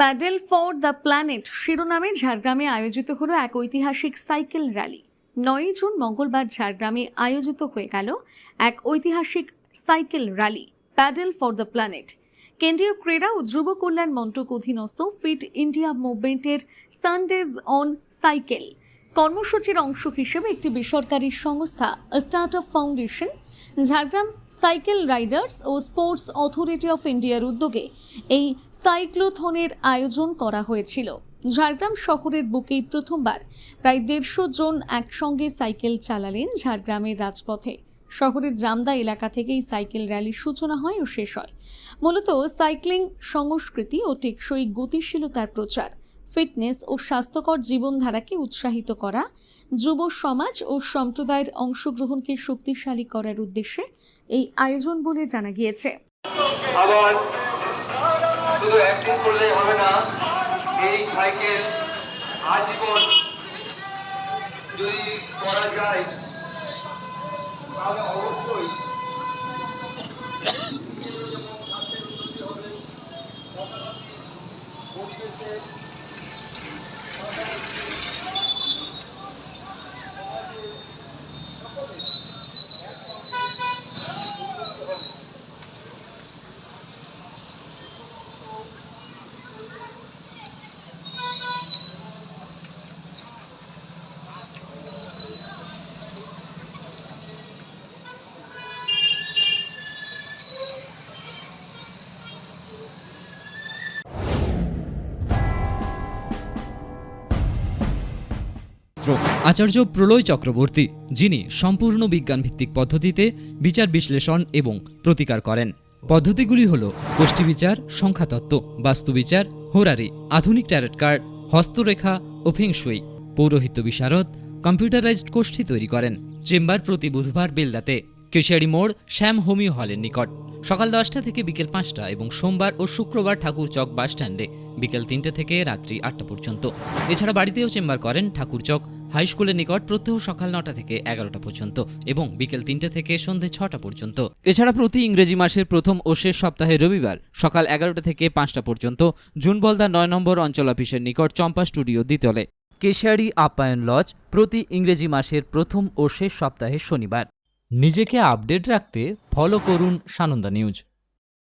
Pedal for the planet শিরোনামে ঝাড়গ্রামে আয়োজিত হলো এক ঐতিহাসিক সাইকেল র্যালি। 9 জুন মঙ্গলবার ঝাড়গ্রামে আয়োজিত হয়ে গেল এক ঐতিহাসিক cycle rally paddle for the planet. কেন্দ্রীয় ক্রীড়া ও যুব কল্যাণ মন্ত্রক অধীনস্থ ফিট ইন্ডিয়া মুভমেন্টের সানডেজ অন সাইকেল কর্মসূচির অংশ হিসেবে একটি বেসরকারি সংস্থা startup foundation, Jhargram cycle riders ও স্পোর্টস অথরিটি অফ ইন্ডিয়ার উদ্যোগে এই সাইক্লোথনের আয়োজন করা হয়েছিল। ঝাড়গ্রাম শহরের বুকেই প্রথমবার প্রায় 150 জন একসঙ্গে সাইকেল চালালেন ঝাড়গ্রামের রাজপথে। শহরের জামদা এলাকা থেকেই সাইকেল র্যালির সূচনা হয় ও শেষ হয়। মূলত সাইক্লিং সংস্কৃতি ও টেকসই গতিশীলতার প্রচার, ফিটনেস ও স্বাস্থ্যকর জীবনধারাকে উৎসাহিত করা, যুব সমাজ ও সম্প্রদায়ের অংশগ্রহণকে শক্তিশালী করার উদ্দেশ্যে এই আয়োজন বলে জানা গিয়েছে। আবার শুধু একদিন করলে হবে না, এই সাইকেল আজীবন যদি করা যায় তাহলে অবশ্যই আচার্য প্রলয় চক্রবর্তী, যিনি সম্পূর্ণ বিজ্ঞানভিত্তিক পদ্ধতিতে বিচার বিশ্লেষণ এবং প্রতিকার করেন। পদ্ধতিগুলি হল গোষ্ঠীবিচার, সংখ্যাতত্ত্ব, বাস্তুবিচার, হোরারি, আধুনিক ট্যারট কার্ড, হস্তরেখা ও ফেংশুই। পৌরোহিত্য বিশারদ, কম্পিউটারাইজড গোষ্ঠী তৈরি করেন। চেম্বার প্রতি বুধবার বেলদাতে, কেশিয়ারি মোড়, শ্যাম হোমিও হলের নিকট, সকাল 10টা থেকে বিকেল 5টা এবং সোমবার ও শুক্রবার ঠাকুরচক বাসস্ট্যান্ডে বিকেল 3টে থেকে রাত্রি 8টা পর্যন্ত। এছাড়া বাড়িতেও চেম্বার করেন ঠাকুরচক হাই স্কুলের নিকট প্রত্যহ সকাল 9টা থেকে 11টা পর্যন্ত এবং বিকেল 3টে থেকে সন্ধে 6টা পর্যন্ত। এছাড়া প্রতি ইংরেজি মাসের প্রথম ও শেষ সপ্তাহে রবিবার সকাল 11টা থেকে 5টা পর্যন্ত জুনবলদা 9 নম্বর অঞ্চল অফিসের নিকট চম্পা স্টুডিও দ্বিতলে। কেশিয়ারি আপ্যায়ন লজ প্রতি ইংরেজি মাসের প্রথম ও শেষ সপ্তাহে শনিবার। নিজেকে আপডেট রাখতে ফলো করুন সানন্দা নিউজ।